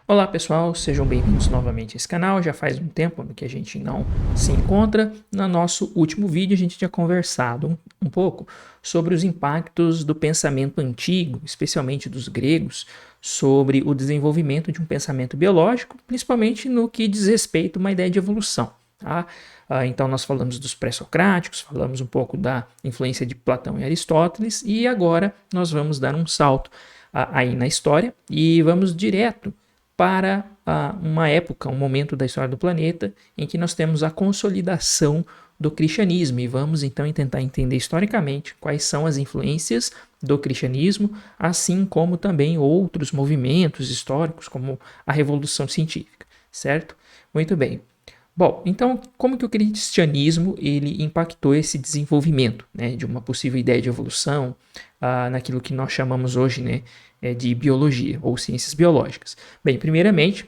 Olá pessoal, sejam bem-vindos novamente a esse canal. Já faz um tempo que a gente não se encontra. No nosso último vídeo a gente tinha conversado um pouco sobre os impactos do pensamento antigo, especialmente dos gregos, sobre o desenvolvimento de um pensamento biológico, principalmente no que diz respeito a uma ideia de evolução. Tá? Então nós falamos dos pré-socráticos, falamos um pouco da influência de Platão e Aristóteles e agora nós vamos dar um salto aí na história e vamos direto para uma época, um momento da história do planeta em que nós temos a consolidação do cristianismo e vamos então tentar entender historicamente quais são as influências do cristianismo, assim como também outros movimentos históricos como a Revolução Científica, certo? Muito bem. Bom, então como que o cristianismo ele impactou esse desenvolvimento, né, de uma possível ideia de evolução naquilo que nós chamamos hoje, né, de biologia ou ciências biológicas? Bem, primeiramente,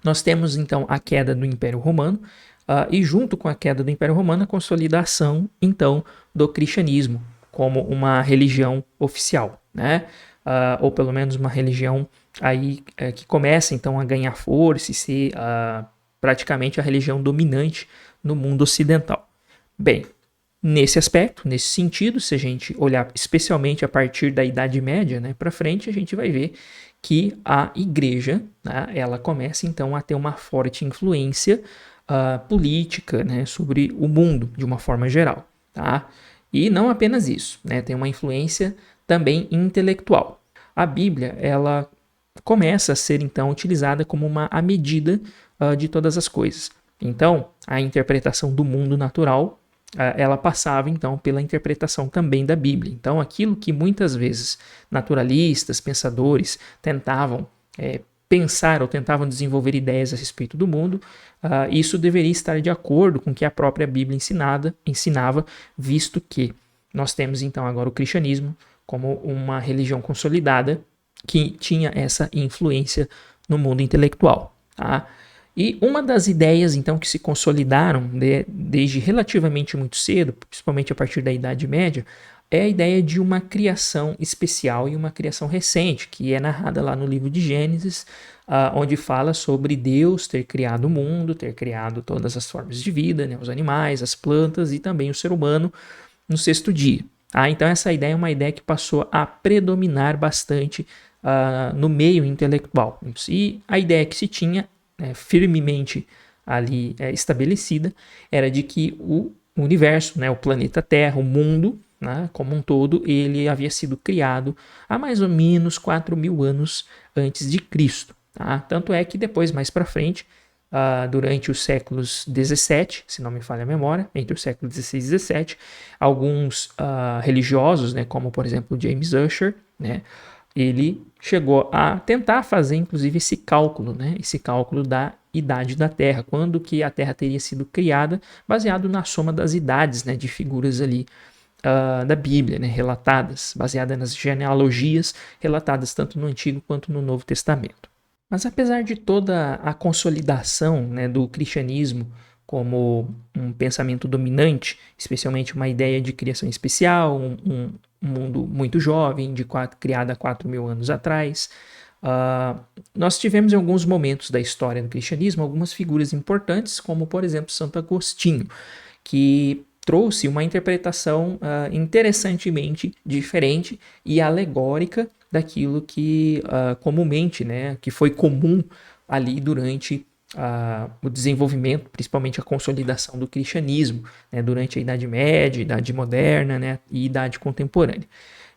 nós temos então a queda do Império Romano e junto com a queda do Império Romano a consolidação então do cristianismo como uma religião oficial, né? Ou pelo menos uma religião aí que começa então a ganhar força e ser praticamente a religião dominante no mundo ocidental. Bem, nesse aspecto, nesse sentido, se a gente olhar especialmente a partir da Idade Média, né, para frente, a gente vai ver que a igreja, né, ela começa então a ter uma forte influência política, né, sobre o mundo de uma forma geral, tá? E não apenas isso, né, tem uma influência também intelectual. A Bíblia, ela começa a ser então utilizada como a medida de todas as coisas. Então, a interpretação do mundo natural ela passava então pela interpretação também da Bíblia. Então, aquilo que muitas vezes naturalistas, pensadores tentavam pensar ou tentavam desenvolver ideias a respeito do mundo, isso deveria estar de acordo com o que a própria Bíblia ensinava, visto que nós temos então agora o cristianismo como uma religião consolidada que tinha essa influência no mundo intelectual. Tá? E uma das ideias, então, que se consolidaram desde relativamente muito cedo, principalmente a partir da Idade Média, é a ideia de uma criação especial e uma criação recente, que é narrada lá no livro de Gênesis, onde fala sobre Deus ter criado o mundo, ter criado todas as formas de vida, né, os animais, as plantas e também o ser humano no sexto dia. Então essa ideia é uma ideia que passou a predominar bastante no meio intelectual. E a ideia que se tinha firmemente ali estabelecida era de que o universo, né, o planeta Terra, o mundo, né, como um todo, ele havia sido criado há mais ou menos 4.000 anos antes de Cristo. Tá? Tanto é que depois, mais para frente, durante os séculos 17, se não me falha a memória, entre os séculos 16 e 17, alguns religiosos, né, como por exemplo James Ussher, né, ele chegou a tentar fazer, inclusive, esse cálculo da idade da Terra, quando que a Terra teria sido criada, baseado na soma das idades, né, de figuras ali da Bíblia, né, relatadas, baseada nas genealogias relatadas tanto no Antigo quanto no Novo Testamento. Mas apesar de toda a consolidação, né, do cristianismo como um pensamento dominante, especialmente uma ideia de criação especial, um mundo muito jovem, criado há 4.000 anos atrás, nós tivemos em alguns momentos da história do cristianismo algumas figuras importantes, como por exemplo Santo Agostinho, que trouxe uma interpretação interessantemente diferente e alegórica daquilo que comumente, né, que foi comum ali durante o desenvolvimento, principalmente a consolidação do cristianismo, né, durante a Idade Média, Idade Moderna, né, e Idade Contemporânea.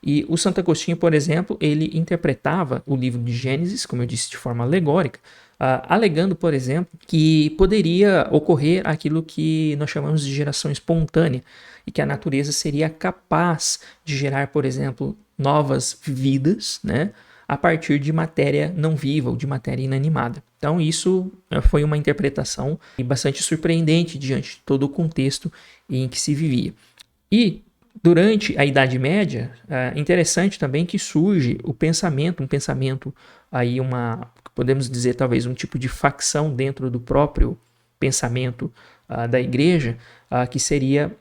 E o Santo Agostinho, por exemplo, ele interpretava o livro de Gênesis, como eu disse, de forma alegórica, alegando, por exemplo, que poderia ocorrer aquilo que nós chamamos de geração espontânea e que a natureza seria capaz de gerar, por exemplo, novas vidas, né, a partir de matéria não viva ou de matéria inanimada. Então isso foi uma interpretação bastante surpreendente diante de todo o contexto em que se vivia. E durante a Idade Média, é interessante também que surge um pensamento aí podemos dizer talvez um tipo de facção dentro do próprio pensamento da igreja, que seria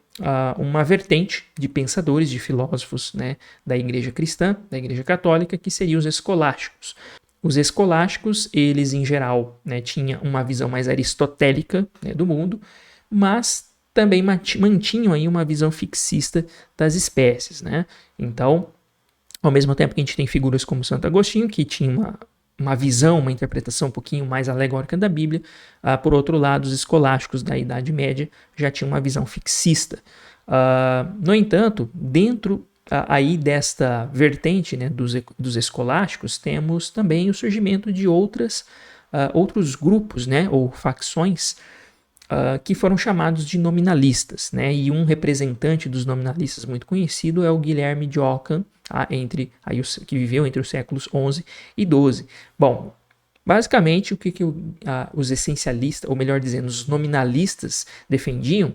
uma vertente de pensadores, de filósofos, né, da igreja cristã, da igreja católica, que seriam os escolásticos. Os escolásticos, eles em geral, né, tinham uma visão mais aristotélica, né, do mundo, mas também mantinham aí uma visão fixista das espécies, né? Então, ao mesmo tempo que a gente tem figuras como Santo Agostinho, que tinha uma visão, uma interpretação um pouquinho mais alegórica da Bíblia, por outro lado, os escolásticos da Idade Média já tinham uma visão fixista. No entanto, dentro aí desta vertente, né, dos escolásticos, temos também o surgimento de outros grupos, né, ou facções, que foram chamados de nominalistas, né? E um representante dos nominalistas muito conhecido é o Guilherme de Ockham, que viveu entre os séculos XI e XII. Bom, basicamente o que os essencialistas, ou melhor dizendo, os nominalistas defendiam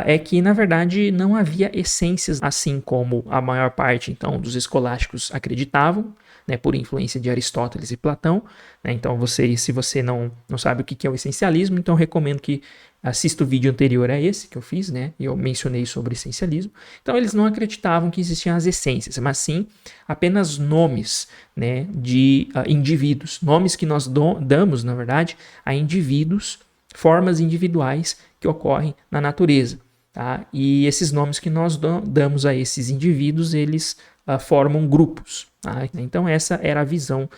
é que, na verdade, não havia essências, assim como a maior parte, então, dos escolásticos acreditavam, né, por influência de Aristóteles e Platão, né? Então, se você não sabe o que é o essencialismo, então eu recomendo que assista o vídeo anterior a esse que eu fiz, né? E eu mencionei sobre essencialismo. Então, eles não acreditavam que existiam as essências, mas sim apenas nomes, né, de indivíduos, nomes que nós damos, na verdade, a indivíduos, formas individuais que ocorrem na natureza. Tá? E esses nomes que nós damos a esses indivíduos, eles formam grupos. Tá? Então essa era a visão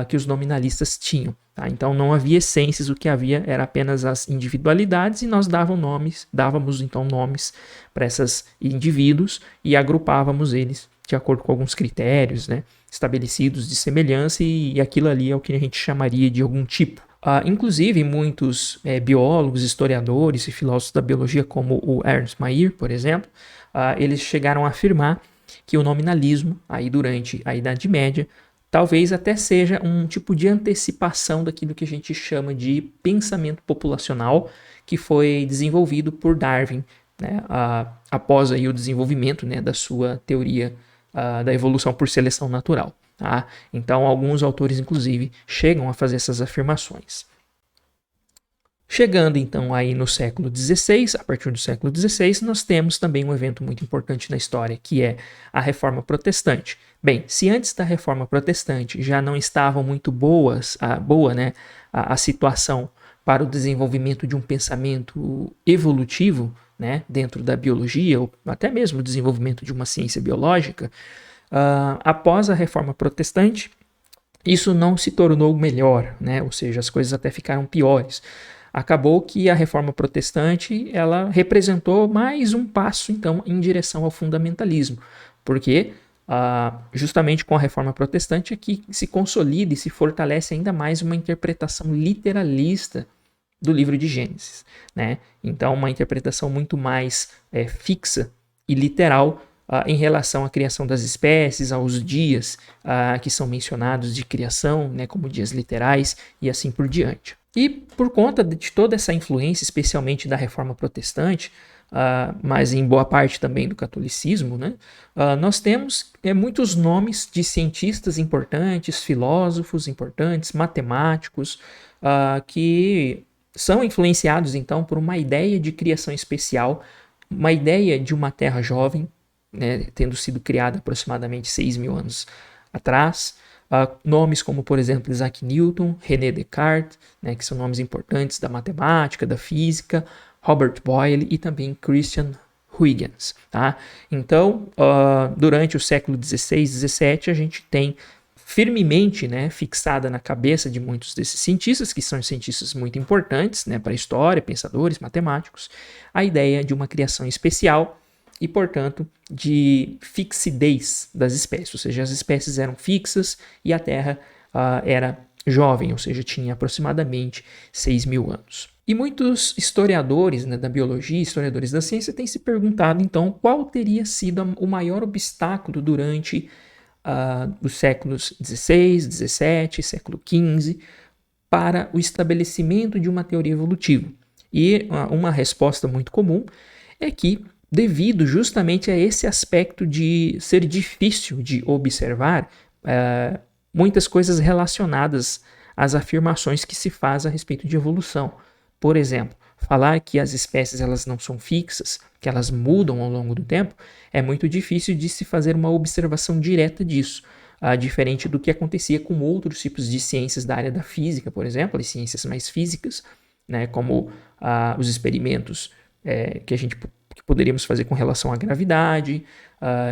que os nominalistas tinham. Tá? Então não havia essências, o que havia era apenas as individualidades, e nós dávamos então nomes para esses indivíduos e agrupávamos eles de acordo com alguns critérios, né, estabelecidos de semelhança, e aquilo ali é o que a gente chamaria de algum tipo. Inclusive, muitos biólogos, historiadores e filósofos da biologia, como o Ernst Mayr, por exemplo, eles chegaram a afirmar que o nominalismo, aí durante a Idade Média, talvez até seja um tipo de antecipação daquilo que a gente chama de pensamento populacional, que foi desenvolvido por Darwin, né, após aí o desenvolvimento, né, da sua teoria da evolução por seleção natural. Tá? Então, alguns autores, inclusive, chegam a fazer essas afirmações. Chegando, então, aí no século XVI, a partir do século XVI, nós temos também um evento muito importante na história, que é a Reforma Protestante. Bem, se antes da Reforma Protestante já não estava muito boa, né, a situação para o desenvolvimento de um pensamento evolutivo, né, dentro da biologia, ou até mesmo o desenvolvimento de uma ciência biológica, após a Reforma Protestante, isso não se tornou melhor, né? Ou seja, as coisas até ficaram piores. Acabou que a Reforma Protestante ela representou mais um passo, então, em direção ao fundamentalismo, porque justamente com a Reforma Protestante é que se consolida e se fortalece ainda mais uma interpretação literalista do livro de Gênesis, né? Então, uma interpretação muito mais fixa e literal em relação à criação das espécies, aos dias que são mencionados de criação, né, como dias literais e assim por diante. E por conta de toda essa influência, especialmente da Reforma Protestante, mas em boa parte também do catolicismo, né, nós temos muitos nomes de cientistas importantes, filósofos importantes, matemáticos, que são influenciados então por uma ideia de criação especial, uma ideia de uma terra jovem, né, tendo sido criada aproximadamente 6.000 anos atrás. Nomes como, por exemplo, Isaac Newton, René Descartes, né, que são nomes importantes da matemática, da física, Robert Boyle e também Christian Huygens. Tá? Então, durante o século XVI e XVII, a gente tem firmemente, né, fixada na cabeça de muitos desses cientistas, que são cientistas muito importantes, né, para a história, pensadores, matemáticos, a ideia de uma criação especial e, portanto, de fixidez das espécies, ou seja, as espécies eram fixas e a Terra era jovem, ou seja, tinha aproximadamente 6.000 anos. E muitos historiadores, né, da biologia, historiadores da ciência, têm se perguntado, então, qual teria sido o maior obstáculo durante os séculos XVI, XVII, século XV, para o estabelecimento de uma teoria evolutiva. E uma resposta muito comum é que, devido justamente a esse aspecto de ser difícil de observar muitas coisas relacionadas às afirmações que se faz a respeito de evolução. Por exemplo, falar que as espécies elas não são fixas, que elas mudam ao longo do tempo, é muito difícil de se fazer uma observação direta disso. diferente do que acontecia com outros tipos de ciências da área da física, por exemplo, as ciências mais físicas, né, como os experimentos que poderíamos fazer com relação à gravidade,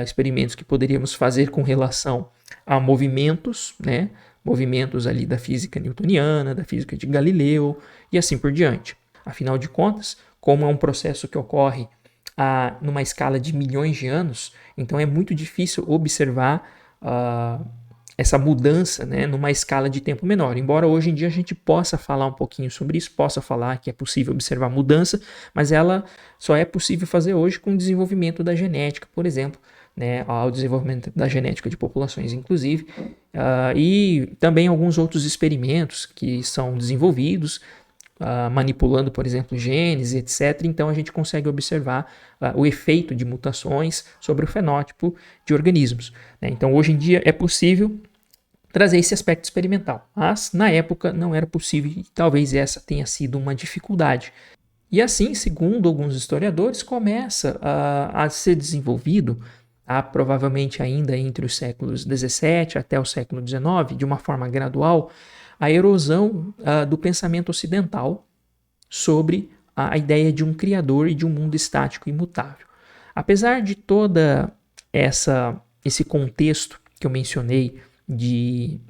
experimentos que poderíamos fazer com relação a movimentos, né, movimentos ali da física newtoniana, da física de Galileu e assim por diante. Afinal de contas, como é um processo que ocorre numa escala de milhões de anos, então é muito difícil observar essa mudança, né, numa escala de tempo menor. Embora hoje em dia a gente possa falar um pouquinho sobre isso, possa falar que é possível observar mudança, mas ela só é possível fazer hoje com o desenvolvimento da genética, por exemplo, né, ao desenvolvimento da genética de populações, inclusive, e também alguns outros experimentos que são desenvolvidos, manipulando, por exemplo, genes, etc. Então a gente consegue observar o efeito de mutações sobre o fenótipo de organismos, né? Então hoje em dia é possível trazer esse aspecto experimental, mas na época não era possível e talvez essa tenha sido uma dificuldade. E assim, segundo alguns historiadores, começa a ser desenvolvido, provavelmente ainda entre os séculos XVII até o século XIX, de uma forma gradual, a erosão do pensamento ocidental sobre a ideia de um criador e de um mundo estático e imutável. Apesar de toda esse contexto que eu mencionei, de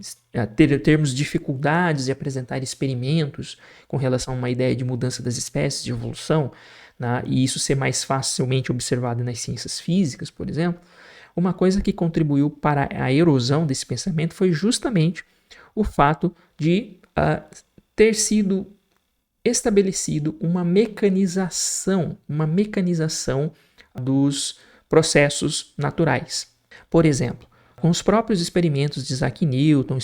termos dificuldades de apresentar experimentos com relação a uma ideia de mudança das espécies, de evolução, né, e isso ser mais facilmente observado nas ciências físicas, por exemplo, uma coisa que contribuiu para a erosão desse pensamento foi justamente o fato de ter sido estabelecido uma mecanização dos processos naturais. Por exemplo, com os próprios experimentos de Isaac Newton,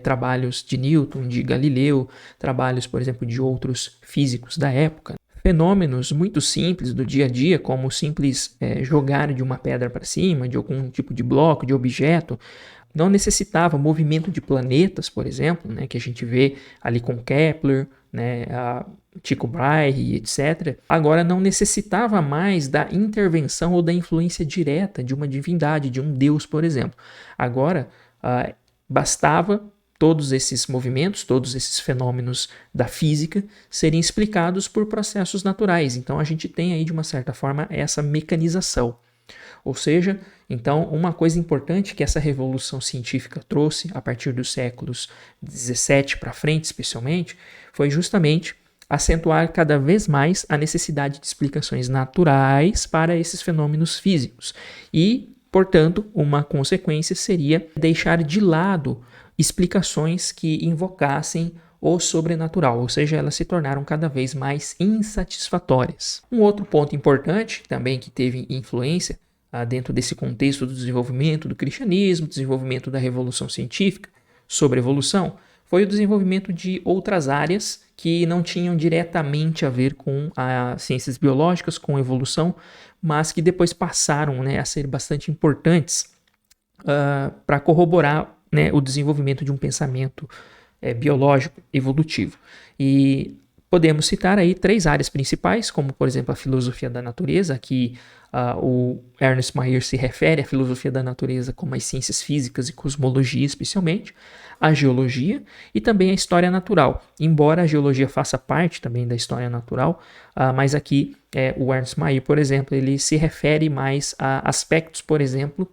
trabalhos de Newton, de Galileu, trabalhos, por exemplo, de outros físicos da época, fenômenos muito simples do dia a dia, como o simples jogar de uma pedra para cima, de algum tipo de bloco, de objeto, não necessitava movimento de planetas, por exemplo, né, que a gente vê ali com Kepler, né, Tycho Brahe, etc. Agora não necessitava mais da intervenção ou da influência direta de uma divindade, de um deus, por exemplo. Agora bastava todos esses movimentos, todos esses fenômenos da física serem explicados por processos naturais. Então a gente tem aí, de uma certa forma, essa mecanização. Ou seja, então, uma coisa importante que essa revolução científica trouxe a partir dos séculos 17 para frente, especialmente, foi justamente acentuar cada vez mais a necessidade de explicações naturais para esses fenômenos físicos. E, portanto, uma consequência seria deixar de lado explicações que invocassem o sobrenatural, ou seja, elas se tornaram cada vez mais insatisfatórias. Um outro ponto importante, também que teve influência dentro desse contexto do desenvolvimento do cristianismo, desenvolvimento da revolução científica sobre evolução, foi o desenvolvimento de outras áreas que não tinham diretamente a ver com as ciências biológicas, com evolução, mas que depois passaram, né, a ser bastante importantes para corroborar, né, o desenvolvimento de um pensamento biológico evolutivo. E podemos citar aí 3 áreas principais, como por exemplo a filosofia da natureza, que o Ernst Mayr se refere à filosofia da natureza como as ciências físicas e cosmologia especialmente, a geologia e também a história natural, embora a geologia faça parte também da história natural, mas aqui o Ernst Mayr, por exemplo, ele se refere mais a aspectos, por exemplo,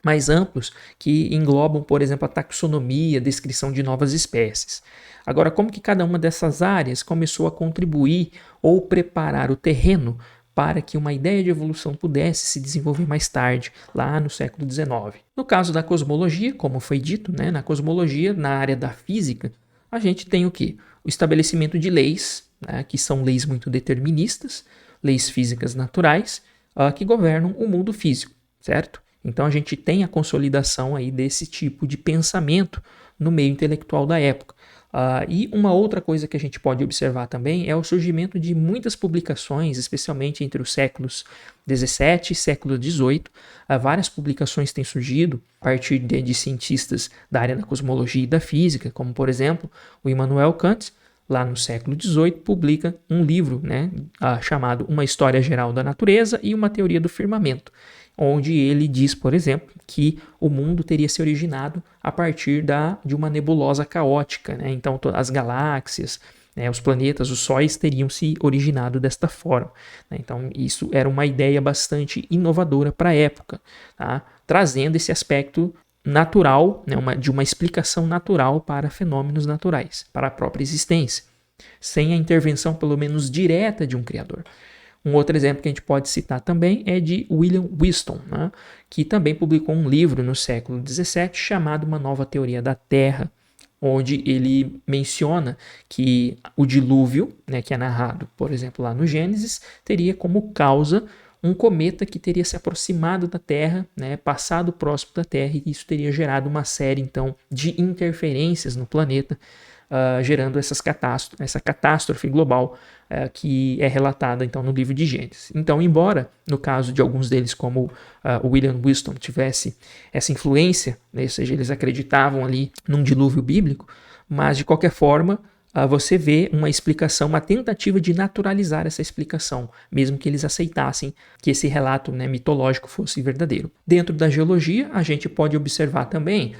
mais amplos que englobam, por exemplo, a taxonomia, a descrição de novas espécies. Agora, como que cada uma dessas áreas começou a contribuir ou preparar o terreno para que uma ideia de evolução pudesse se desenvolver mais tarde, lá no século XIX? No caso da cosmologia, como foi dito, né, na cosmologia, na área da física, a gente tem o quê? O estabelecimento de leis, né, que são leis muito deterministas, leis físicas naturais, que governam o mundo físico, certo? Então a gente tem a consolidação aí desse tipo de pensamento no meio intelectual da época. E uma outra coisa que a gente pode observar também é o surgimento de muitas publicações, especialmente entre os séculos 17 e século 18. Várias publicações têm surgido a partir de cientistas da área da cosmologia e da física, como por exemplo o Immanuel Kant, lá no século XVIII, publica um livro, né, chamado Uma História Geral da Natureza e uma Teoria do Firmamento, onde ele diz, por exemplo, que o mundo teria se originado a partir de uma nebulosa caótica, né? Então, as galáxias, né, os planetas, os sóis teriam se originado desta forma, né? Então, isso era uma ideia bastante inovadora para a época, tá? Trazendo esse aspecto natural, né, de uma explicação natural para fenômenos naturais, para a própria existência, sem a intervenção, pelo menos direta, de um criador. Um outro exemplo que a gente pode citar também é de William Whiston, né, que também publicou um livro no século XVII chamado Uma Nova Teoria da Terra, onde ele menciona que o dilúvio, né, que é narrado, por exemplo, lá no Gênesis, teria como causa um cometa que teria se aproximado da Terra, né, passado próximo da Terra, e isso teria gerado uma série, então, de interferências no planeta, gerando essa catástrofe global que é relatada, então, no livro de Gênesis. Então, embora, no caso de alguns deles, como o William Whiston, tivesse essa influência, né, ou seja, eles acreditavam ali num dilúvio bíblico, mas, de qualquer forma, você vê uma explicação, uma tentativa de naturalizar essa explicação, mesmo que eles aceitassem que esse relato, né, mitológico fosse verdadeiro. Dentro da geologia, a gente pode observar também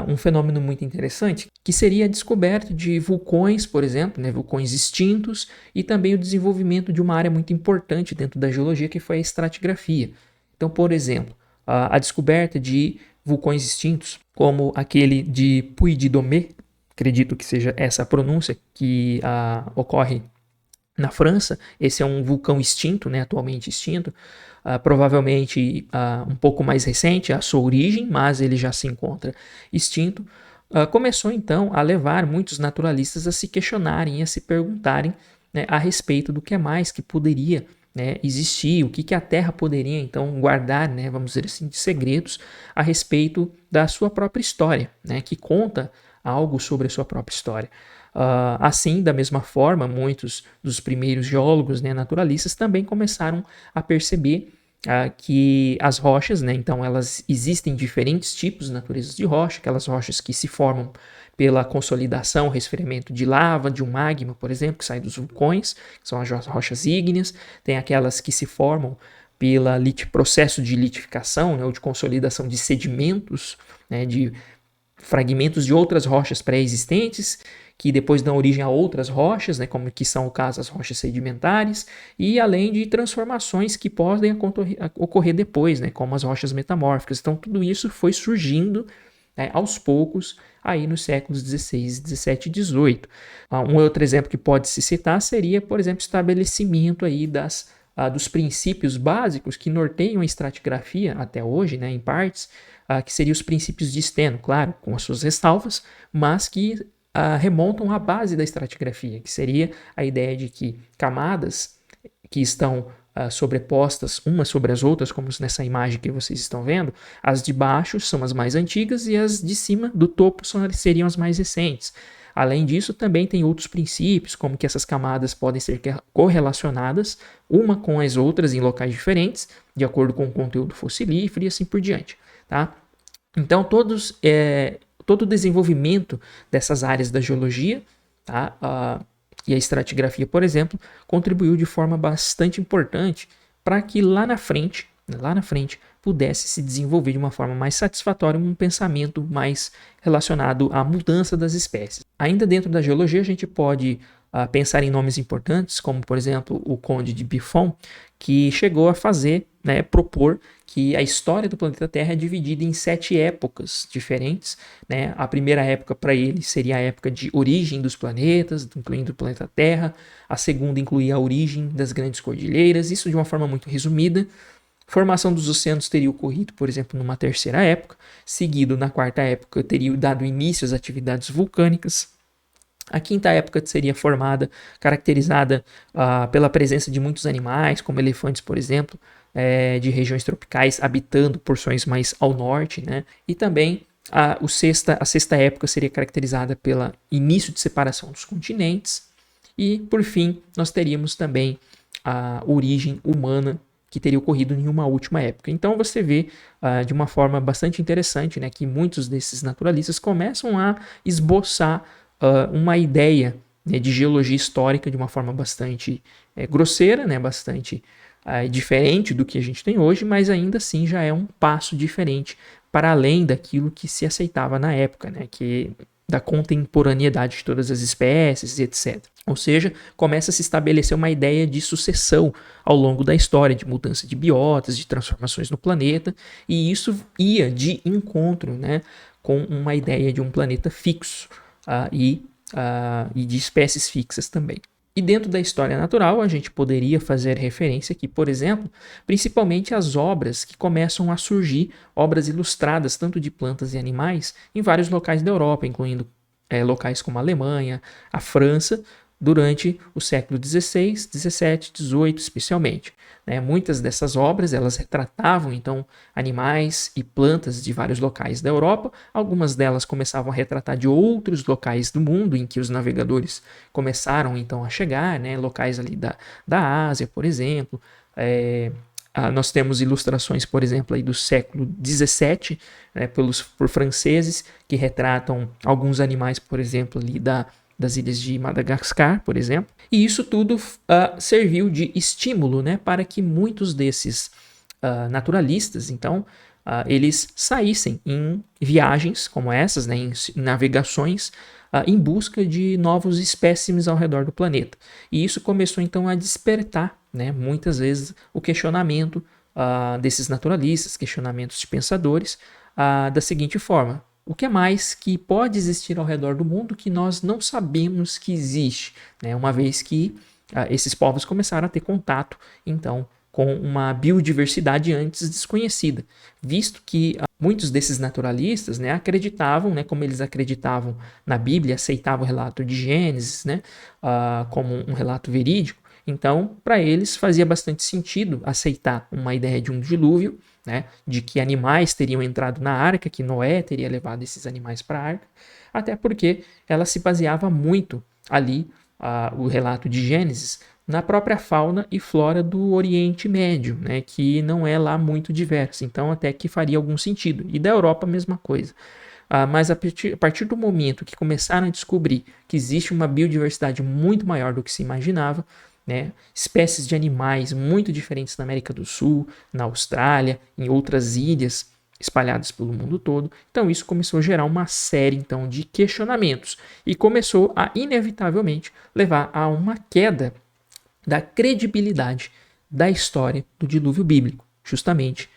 um fenômeno muito interessante, que seria a descoberta de vulcões, por exemplo, né, vulcões extintos, e também o desenvolvimento de uma área muito importante dentro da geologia, que foi a estratigrafia. Então, por exemplo, a descoberta de vulcões extintos, como aquele de Puy-de-Dôme, acredito que seja essa a pronúncia, que ocorre na França. Esse é um vulcão extinto, né, atualmente extinto, provavelmente um pouco mais recente a sua origem, mas ele já se encontra extinto. Começou então a levar muitos naturalistas a se questionarem, a se perguntarem, né, a respeito do que mais que poderia, né, existir, o que a Terra poderia então guardar, né, vamos dizer assim, de segredos a respeito da sua própria história, né, que conta algo sobre a sua própria história. Assim, da mesma forma, muitos dos primeiros geólogos, né, naturalistas também começaram a perceber que as rochas, né, então elas existem diferentes tipos de naturezas de rocha, aquelas rochas que se formam pela consolidação, resfriamento de lava, de um magma, por exemplo, que sai dos vulcões, que são as rochas ígneas, tem aquelas que se formam pelo processo de litificação, né, ou de consolidação de sedimentos, né, de fragmentos de outras rochas pré-existentes, que depois dão origem a outras rochas, né, como que são o caso as rochas sedimentares, e além de transformações que podem ocorrer depois, né, como as rochas metamórficas. Então tudo isso foi surgindo, né, aos poucos aí nos séculos XVI, XVII e XVIII. Um outro exemplo que pode se citar seria, por exemplo, o estabelecimento aí dos princípios básicos que norteiam a estratigrafia até hoje, né, em partes, que seriam os princípios de Steno, claro, com as suas ressalvas, mas que remontam à base da estratigrafia, que seria a ideia de que camadas que estão sobrepostas umas sobre as outras, como nessa imagem que vocês estão vendo, as de baixo são as mais antigas e as de cima, do topo, seriam as mais recentes. Além disso, também tem outros princípios, como que essas camadas podem ser correlacionadas uma com as outras em locais diferentes, de acordo com o conteúdo fossilífero e assim por diante. Tá? Então, todo o desenvolvimento dessas áreas da geologia, tá? E a estratigrafia, por exemplo, contribuiu de forma bastante importante para que lá na frente, pudesse se desenvolver de uma forma mais satisfatória um pensamento mais relacionado à mudança das espécies. Ainda dentro da geologia, a gente pode pensar em nomes importantes, como, por exemplo, o Conde de Buffon, que chegou a propor que a história do planeta Terra é dividida em 7 épocas diferentes, né? A primeira época para ele seria a época de origem dos planetas, incluindo o planeta Terra. A segunda incluía a origem das grandes cordilheiras, isso de uma forma muito resumida. Formação dos oceanos teria ocorrido, por exemplo, numa terceira época. Seguido, na quarta época, teria dado início às atividades vulcânicas. A quinta época seria caracterizada pela presença de muitos animais, como elefantes, por exemplo, de regiões tropicais, habitando porções mais ao norte, né? E também a sexta época seria caracterizada pelo início de separação dos continentes. E, por fim, nós teríamos também a origem humana, que teria ocorrido em uma última época. Então você vê de uma forma bastante interessante, né, que muitos desses naturalistas começam a esboçar uma ideia, né, de geologia histórica de uma forma bastante grosseira, né, bastante diferente do que a gente tem hoje, mas ainda assim já é um passo diferente para além daquilo que se aceitava na época, né? Que da contemporaneidade de todas as espécies, etc. Ou seja, começa a se estabelecer uma ideia de sucessão ao longo da história, de mudança de biotas, de transformações no planeta, e isso ia de encontro, né, com uma ideia de um planeta fixo e de espécies fixas também. E dentro da história natural, a gente poderia fazer referência aqui, por exemplo, principalmente às obras que começam a surgir, obras ilustradas tanto de plantas e animais, em vários locais da Europa, incluindo locais como a Alemanha, a França, durante o século XVI, XVII, XVIII especialmente. Muitas dessas obras elas retratavam então animais e plantas de vários locais da Europa. Algumas delas começavam a retratar de outros locais do mundo em que os navegadores começaram então a chegar, locais ali da Ásia, por exemplo. Nós temos ilustrações, por exemplo, aí do século XVII, por franceses, que retratam alguns animais, por exemplo, ali das ilhas de Madagascar, por exemplo. E isso tudo serviu de estímulo, para que muitos desses naturalistas, então, eles saíssem em viagens como essas, em navegações, em busca de novos espécimes ao redor do planeta. E isso começou, então, a despertar, muitas vezes, o questionamento desses naturalistas, questionamentos de pensadores, da seguinte forma: o que é mais que pode existir ao redor do mundo que nós não sabemos que existe, uma vez que esses povos começaram a ter contato, então, com uma biodiversidade antes desconhecida, visto que muitos desses naturalistas acreditavam, como eles acreditavam na Bíblia, aceitavam o relato de Gênesis como um relato verídico. Então, para eles fazia bastante sentido aceitar uma ideia de um dilúvio, de que animais teriam entrado na arca, que Noé teria levado esses animais para a arca, até porque ela se baseava muito ali, o relato de Gênesis, na própria fauna e flora do Oriente Médio, que não é lá muito diversa, então até que faria algum sentido. E da Europa a mesma coisa. Mas a partir do momento que começaram a descobrir que existe uma biodiversidade muito maior do que se imaginava, espécies de animais muito diferentes na América do Sul, na Austrália, em outras ilhas espalhadas pelo mundo todo. Então isso começou a gerar uma série então de questionamentos e começou a inevitavelmente levar a uma queda da credibilidade da história do dilúvio bíblico, justamente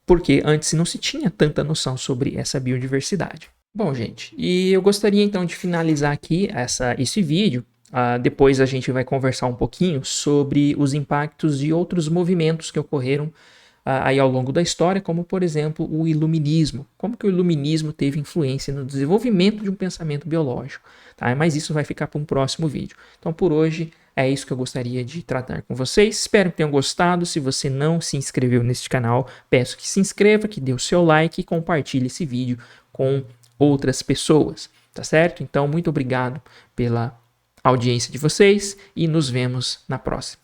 porque antes não se tinha tanta noção sobre essa biodiversidade. Bom, gente, e eu gostaria então de finalizar aqui esse vídeo. Depois a gente vai conversar um pouquinho sobre os impactos de outros movimentos que ocorreram aí ao longo da história, como por exemplo o iluminismo. Como que o iluminismo teve influência no desenvolvimento de um pensamento biológico. Tá? Mas isso vai ficar para um próximo vídeo. Então por hoje é isso que eu gostaria de tratar com vocês. Espero que tenham gostado. Se você não se inscreveu neste canal, peço que se inscreva, que dê o seu like e compartilhe esse vídeo com outras pessoas. Tá certo? Então muito obrigado pela audiência de vocês e nos vemos na próxima.